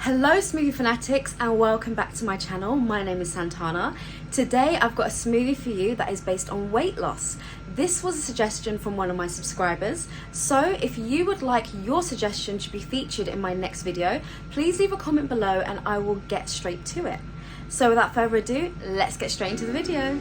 Hello smoothie fanatics and welcome back to my channel. My name is Santana. Today I've got a smoothie for you that is based on weight loss. This was a suggestion from one of my subscribers, so if you would like your suggestion to be featured in my next video, please leave a comment below and I will get straight to it. So without further ado, let's get straight into the video.